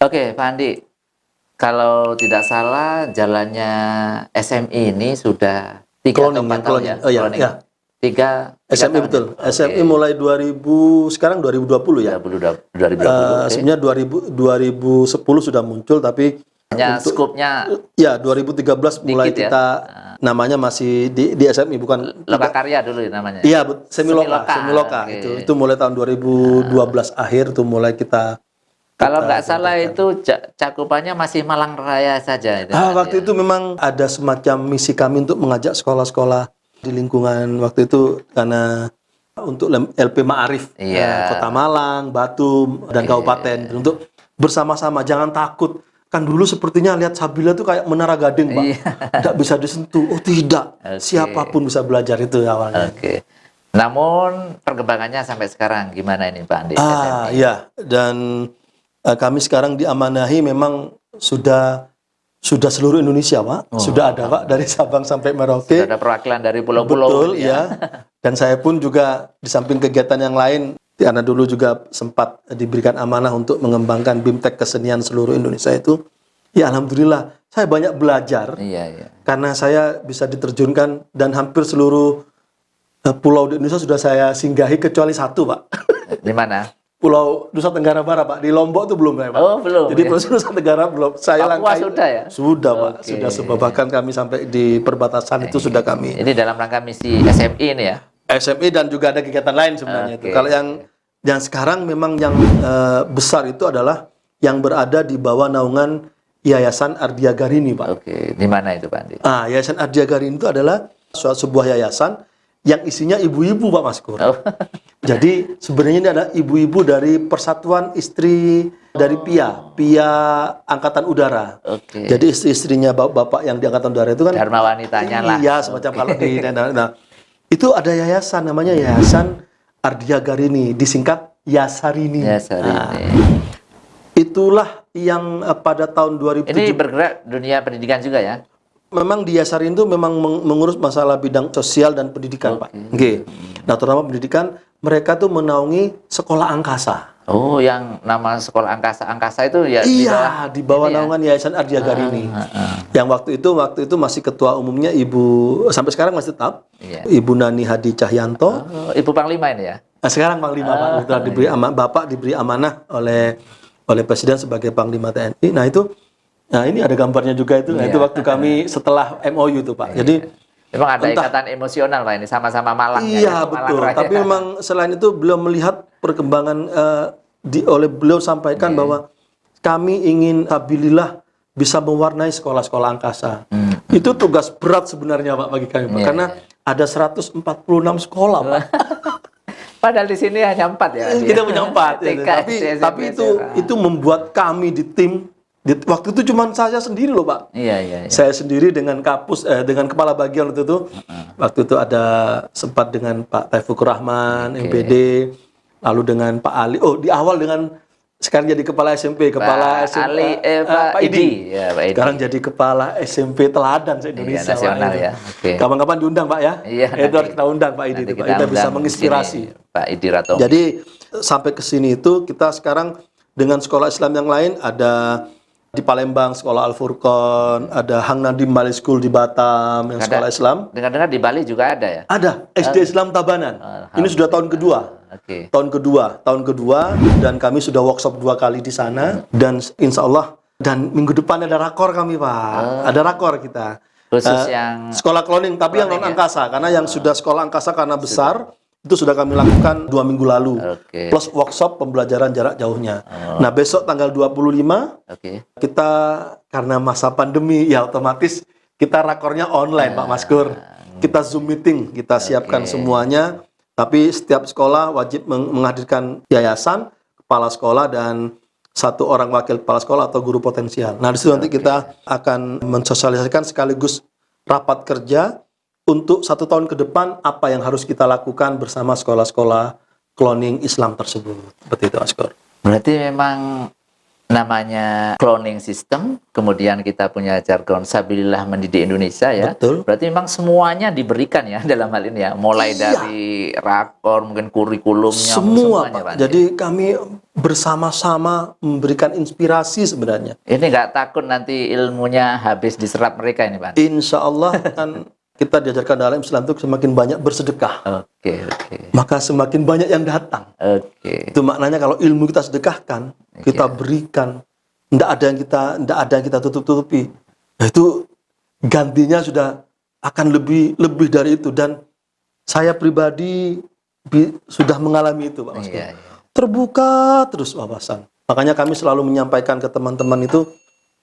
Oke, Pak Andi, kalau tidak salah jalannya SMI ini sudah 3 atau 4 tahun ya? Oh ya, Cloning. ya. 3 SMI tahun betul. ya? SMI Oke. mulai 2000, sekarang 2020 ya. 2020, oke. Sebenarnya 2010 sudah muncul, tapi Hanya untuk skopnya ya 2013 mulai dikit ya? kita namanya masih di SMI, bukan Lokakarya dulu namanya. iya, Semiloka, Semiloka, itu oke. mulai tahun 2012 akhir tuh mulai kita Kalau nggak salah gencarkan. itu cakupannya masih Malang Raya saja itu, Pak Andi, Waktu ya? itu memang ada semacam misi kami untuk mengajak sekolah-sekolah di lingkungan waktu itu, karena untuk LP Ma'arif Iya. Kota Malang, Batu, dan Kabupaten untuk bersama-sama, jangan takut. Kan dulu sepertinya lihat Sabila itu kayak Menara Gading, Pak. Iya. Tidak bisa disentuh. Oh tidak, Oke. siapapun bisa belajar itu awalnya. Oke. Namun perkembangannya sampai sekarang gimana ini, Pak Andi? SMI? Ya, dan kami sekarang diamanahi memang sudah seluruh Indonesia, Pak. Sudah ada, Pak, dari Sabang sampai Merauke. Sudah ada perwakilan dari pulau-pulau. Betul, gitu ya. ya. Dan saya pun juga di samping kegiatan yang lain, karena dulu juga sempat diberikan amanah untuk mengembangkan BIMTEK kesenian seluruh Indonesia itu. Ya, alhamdulillah, saya banyak belajar Iya, iya. karena saya bisa diterjunkan dan hampir seluruh pulau di Indonesia sudah saya singgahi kecuali satu, Pak. Di mana? Pulau Nusa Tenggara Barat, Pak. Di Lombok itu belum, Pak. Oh, belum, Jadi ya. Pulau Nusa Tenggara belum. Saya Papua langkahi. sudah ya? Sudah, Pak. Oke. Sudah sebab bahkan kami sampai di perbatasan itu sudah kami. Ini dalam rangka misi SMI ini ya? SMI dan juga ada kegiatan lain sebenarnya itu. Oke. Kalau yang sekarang memang yang besar itu adalah yang berada di bawah naungan Yayasan Ardhya Garini, Pak. Oke. Di mana itu, Pak Andi? Yayasan Ardhya Garini itu adalah sebuah yayasan yang isinya ibu-ibu, Pak Maskur. Oh. Jadi sebenarnya ini ada ibu-ibu dari Persatuan Istri dari PIA Angkatan Udara. Oke. Jadi istri-istrinya bapak yang di Angkatan Udara itu kan Dharma wanitanya lah. iya, semacam kalau di nah, itu ada yayasan namanya Yayasan Ardhya Garini, disingkat Yasarini. Ya, sorry ini. Itulah yang pada tahun 2007 Ini bergerak dunia pendidikan juga ya? memang di Yasarini itu memang mengurus masalah bidang sosial dan pendidikan, Pak. Oke. Nah, terutama pendidikan, mereka tuh menaungi sekolah angkasa. Oh, yang nama sekolah angkasa itu ya di bawah Iya, di bawah ini ya? naungan Yayasan Ardhya Garini. Yang waktu itu masih ketua umumnya Ibu, sampai sekarang masih tetap, Iya. Ibu Nani Hadi Cahyanto. Oh, Ibu Panglima ini ya? Nah, sekarang Panglima, Pak. Setelah diberi Bapak diberi amanah oleh Presiden sebagai Panglima TNI. Nah ini ada gambarnya juga itu. Nah, itu waktu kami setelah MOU itu, Pak. Jadi Memang ada ikatan emosional, Pak, ini sama-sama Malang ya, iya, yaitu Malang betul. Raya. Tapi memang selain itu beliau melihat perkembangan oleh beliau sampaikan bahwa kami ingin alhamdulillah bisa mewarnai sekolah-sekolah angkasa. Itu tugas berat sebenarnya, Pak, bagi kami, Pak. Iya, Karena ada 146 sekolah, Pak. Padahal di sini hanya 4 ya. Kita punya 4 ya. TK, Tapi SMP, SMA. itu membuat kami di tim waktu itu cuma saya sendiri loh, Pak. Iya, iya, iya. Saya sendiri dengan dengan kepala bagian waktu itu. Waktu itu ada sempat dengan Pak Taufikur Rahman, MPD, lalu dengan Pak Ali. Oh, di awal dengan sekarang jadi kepala SMP, kepala Pak Idi. Ya, Pak Idi. Sekarang jadi kepala SMP teladan se-Indonesia. Iya, nasional Pak, ya. Oke. Kapan-kapan diundang, Pak ya. Iya, Itu harus kita undang Pak Idi Nanti itu, Pak. Kita bisa undang menginspirasi. sini, Pak Idi Ratongi. Jadi sampai ke sini itu kita sekarang dengan sekolah Islam yang lain ada di Palembang Sekolah Al-Furqon, ada Hang Nadim Mali School di Batam yang sekolah Islam. Dengar-dengar di Bali juga ada ya? Ada SD Islam Tabanan. Ini sudah tahun kedua. Oke. Tahun kedua dan kami sudah workshop 2 kali di sana dan insya Allah dan minggu depan ada rakor kami, Pak. Ada rakor kita. Khusus yang Sekolah cloning tapi yang non angkasa karena yang sudah sekolah angkasa karena besar itu sudah kami lakukan 2 minggu lalu. Oke. Plus workshop pembelajaran jarak jauhnya. Nah, besok tanggal 25 Oke. kita karena masa pandemi ya otomatis kita rakornya online, Pak Maskur. Kita Zoom meeting, kita siapkan semuanya. Tapi setiap sekolah wajib menghadirkan yayasan, kepala sekolah dan 1 orang wakil kepala sekolah atau guru potensial. Nah, di situ nanti kita akan mensosialisasikan sekaligus rapat kerja untuk 1 tahun ke depan apa yang harus kita lakukan bersama sekolah-sekolah cloning Islam tersebut. Seperti itu, Askur. Berarti memang namanya cloning system, kemudian kita punya jargon Sabilillah Mendidik Indonesia ya. Betul. Berarti memang semuanya diberikan ya dalam hal ini ya, mulai dari rakor, mungkin kurikulumnya, Semua semuanya, Pak. Pak. Jadi kami bersama-sama memberikan inspirasi sebenarnya. Ini nggak takut nanti ilmunya habis diserap mereka ini, Pak? Insya Allah kan kita diajarkan dalam Islam itu semakin banyak bersedekah, Oke. maka semakin banyak yang datang. Oke. Itu maknanya kalau ilmu kita sedekahkan, kita berikan, tidak ada yang kita tutup-tutupi. Nah, itu gantinya sudah akan lebih dari itu, dan saya pribadi sudah mengalami itu, Pak Mas. Iya. Terbuka terus wawasan. Makanya kami selalu menyampaikan ke teman-teman itu,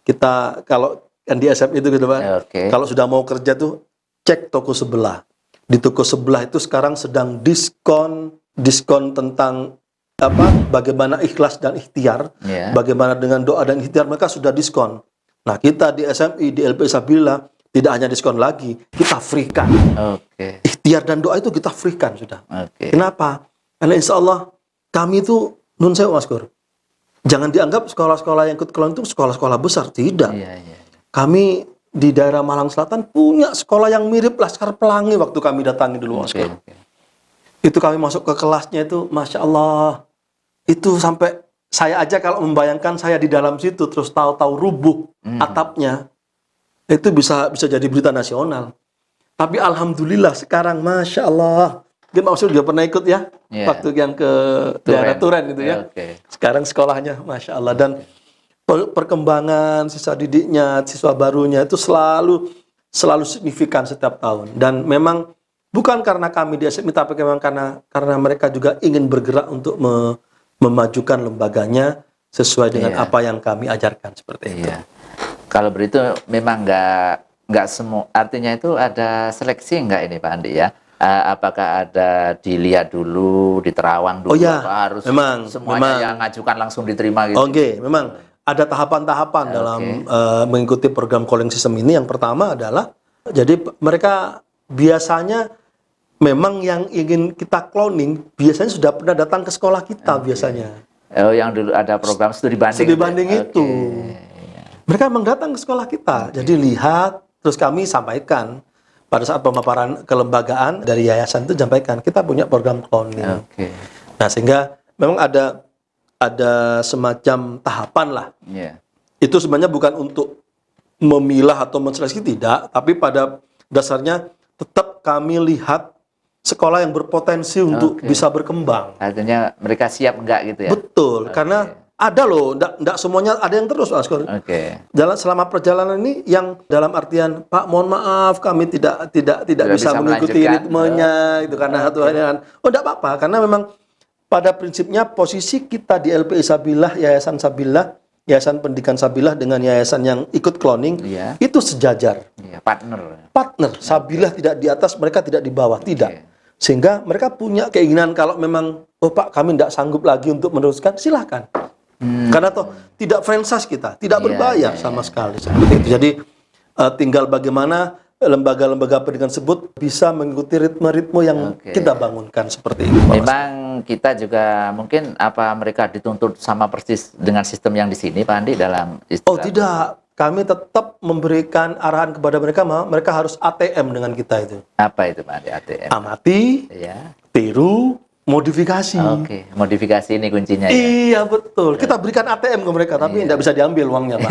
kita kalau kan di SM itu gitu Pak, Oke. kalau sudah mau kerja tuh cek toko sebelah. Di toko sebelah itu sekarang sedang diskon tentang bagaimana ikhlas dan ikhtiar, Iya. bagaimana dengan doa dan ikhtiar, mereka sudah diskon. Nah, kita di SMI, di LPI Sabilillah tidak hanya diskon lagi, kita free-kan. Oke. Ikhtiar dan doa itu kita free-kan sudah. Oke. Kenapa? Karena insya Allah kami itu nun sewu Mas Gur. Jangan dianggap sekolah-sekolah yang ikut cloning itu sekolah-sekolah besar, tidak. Iya. Kami di daerah Malang Selatan punya sekolah yang mirip Laskar Pelangi waktu kami datangi dulu Mas Gur. Oke. Itu kami masuk ke kelasnya itu, Masya Allah, itu sampai saya aja kalau membayangkan saya di dalam situ terus tahu-tahu rubuh atapnya, itu bisa jadi berita nasional. Tapi alhamdulillah sekarang Masya Allah, mungkin Pak Masyur juga pernah ikut ya, Iya. waktu yang ke daerah Turen itu ya. Oke. Sekarang sekolahnya Masya Allah, dan perkembangan siswa didiknya, siswa barunya itu selalu signifikan setiap tahun. Dan memang bukan karena kami di SMI, tapi memang karena mereka juga ingin bergerak untuk memajukan lembaganya sesuai dengan Iya. apa yang kami ajarkan seperti itu. Iya. Kalau begitu memang nggak semua, artinya itu ada seleksi nggak ini Pak Andi ya? Apakah ada dilihat dulu, diterawang dulu, Oh ya, apa harus memang, semuanya yang ngajukan langsung diterima gitu? Oke, memang ada tahapan-tahapan dalam mengikuti program calling system ini. Yang pertama adalah, jadi mereka biasanya memang yang ingin kita cloning biasanya sudah pernah datang ke sekolah kita biasanya. Oh, yang dulu ada program studi banding. Studi banding ya? itu. Oke. Mereka memang datang ke sekolah kita. Jadi lihat, terus kami sampaikan pada saat pemaparan kelembagaan dari yayasan itu, sampaikan kita punya program cloning. Oke. Nah, sehingga memang ada semacam tahapan lah. Iya. Itu sebenarnya bukan untuk memilah atau menseleksi, tidak, tapi pada dasarnya tetap kami lihat sekolah yang berpotensi untuk bisa berkembang. Artinya mereka siap nggak gitu ya? Betul, karena ada loh, enggak semuanya ada yang terus, Mas Kur. Oke. Selama perjalanan ini yang dalam artian, Pak, mohon maaf kami tidak bisa mengikuti melanjutkan. ritmenya itu karena satu hal yang, enggak apa-apa, karena memang pada prinsipnya posisi kita di LPI Sabilillah, Yayasan Sabilillah, Yayasan Pendidikan Sabilillah dengan yayasan yang ikut cloning, Iya. itu sejajar. Iya, partner. Sabilillah tidak di atas, mereka tidak di bawah, tidak. Oke. Sehingga mereka punya keinginan kalau memang, oh Pak, kami tidak sanggup lagi untuk meneruskan, silahkan. Karena toh tidak franchise kita, tidak berbayar sama sekali seperti itu. Jadi tinggal bagaimana lembaga-lembaga pendidikan tersebut bisa mengikuti ritme-ritme yang kita bangunkan seperti itu. Memang kita juga mungkin apa mereka dituntut sama persis dengan sistem yang di sini Pak Andi dalam istilah. Oh tidak, kami tetap memberikan arahan kepada mereka, mereka harus ATM dengan kita itu. Apa itu Pak Andi ATM? Amati, Ya. tiru, modifikasi. Oke, modifikasi ini kuncinya ya. Iya betul. Kita berikan ATM ke mereka, tapi tidak bisa diambil uangnya, Pak.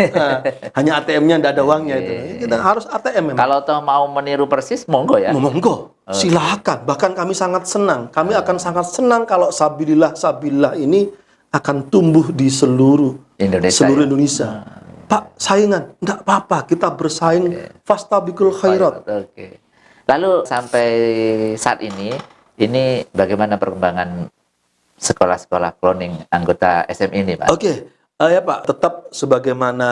Hanya ATM-nya, tidak ada uangnya itu. Kita harus ATM memang. Kalau toh mau meniru persis, monggo ya. Monggo, silakan. Bahkan kami sangat senang. Kami akan sangat senang kalau Sabilillah ini akan tumbuh di seluruh Indonesia. Pak, saingan, enggak apa-apa. Kita bersaing fastabiqul khairat. Oke. Lalu sampai saat ini bagaimana perkembangan sekolah-sekolah cloning anggota SM ini, Pak? Oke, ya Pak, tetap sebagaimana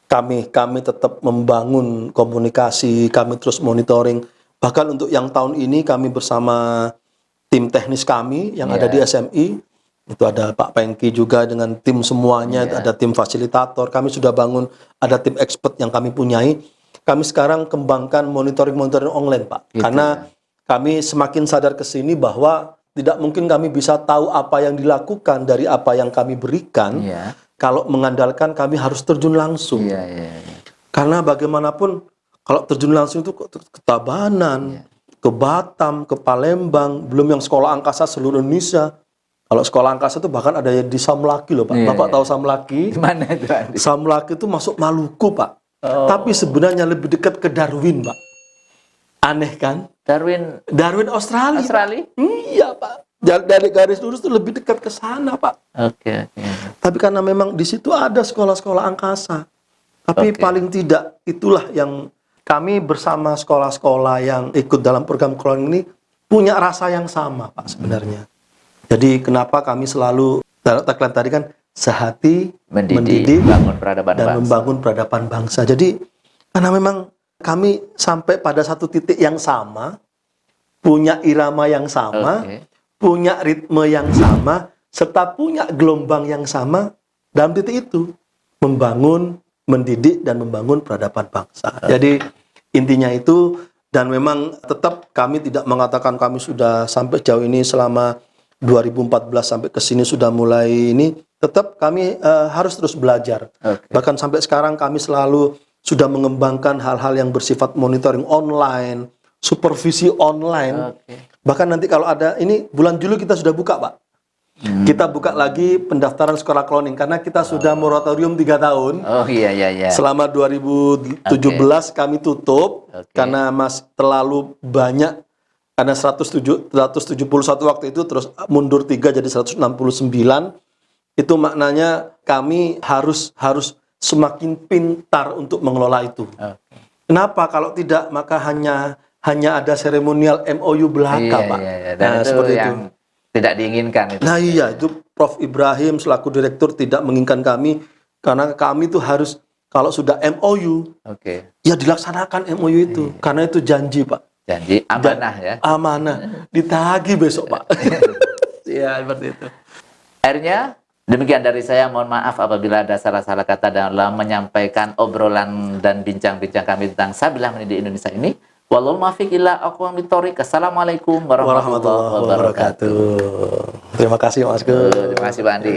kami tetap membangun komunikasi, kami terus monitoring. Bahkan untuk yang tahun ini kami bersama tim teknis kami yang ada di SMI, itu ada Pak Pengki juga dengan tim semuanya, ada tim fasilitator, kami sudah bangun, ada tim expert yang kami punyai. Kami sekarang kembangkan monitoring online, Pak. Gitu. Karena kami semakin sadar ke sini bahwa tidak mungkin kami bisa tahu apa yang dilakukan dari apa yang kami berikan Iya. kalau mengandalkan kami harus terjun langsung. Iya, iya, iya. Karena bagaimanapun kalau terjun langsung itu ke Tabanan, ke Batam, ke Palembang, belum yang sekolah angkasa seluruh Indonesia. Kalau sekolah angkasa itu bahkan ada yang di Samlaki loh Pak. Iya, Bapak iya. tahu Samlaki? Di mana itu, Andi? Samlaki itu masuk Maluku Pak. Oh. Tapi sebenarnya lebih dekat ke Darwin Pak. Aneh kan? Darwin, Darwin Australia. Pak. Australia? Iya Pak. Dari garis lurus itu lebih dekat ke sana Pak. Oke, oke. Tapi karena memang di situ ada sekolah-sekolah angkasa. Tapi Oke. paling tidak itulah yang kami bersama sekolah-sekolah yang ikut dalam program Cloning ini punya rasa yang sama Pak sebenarnya. Jadi kenapa kami selalu tagline tadi kan sehati Mendidik, bangun peradaban dan bangsa. membangun peradaban bangsa. Jadi karena memang kami sampai pada satu titik yang sama, punya irama yang sama, Oke. punya ritme yang sama, serta punya gelombang yang sama dalam titik itu membangun, mendidik dan membangun peradaban bangsa. Jadi intinya itu, dan memang tetap kami tidak mengatakan kami sudah sampai jauh ini selama 2014 sampai ke sini sudah mulai ini, tetap kami harus terus belajar. Oke. Bahkan sampai sekarang kami selalu sudah mengembangkan hal-hal yang bersifat monitoring online, supervisi online. Oke. Bahkan nanti kalau ada, ini bulan Juli kita sudah buka Pak. Kita buka lagi pendaftaran sekolah cloning karena kita sudah moratorium 3 tahun. Oh, iya, iya, iya. Selama 2017 kami tutup Oke. karena terlalu banyak, karena 171 waktu itu terus mundur 3 jadi 169. Itu maknanya kami harus semakin pintar untuk mengelola itu. Oke. Kenapa? Kalau tidak maka hanya ada seremonial MOU belaka, Iya, Pak. iya, iya. Dan Nah, itu seperti yang tidak diinginkan itu. Nah iya, itu Prof. Ibrahim selaku direktur tidak menginginkan kami, karena kami itu harus, kalau sudah MOU, Oke. ya dilaksanakan MOU itu. Karena itu janji, Pak. Janji amanah ya. Amanah. Ditagih besok, Pak. Ya, seperti itu. Akhirnya, demikian dari saya. Mohon maaf apabila ada salah-salah kata dalam menyampaikan obrolan dan bincang-bincang kami tentang Sabilah Mendidik Indonesia ini. Wallahul muwaffiq ila aqwamit thoriq. Assalamualaikum warahmatullahi wabarakatuh. Terima kasih, Mas Gus. Terima kasih, Pak Andi.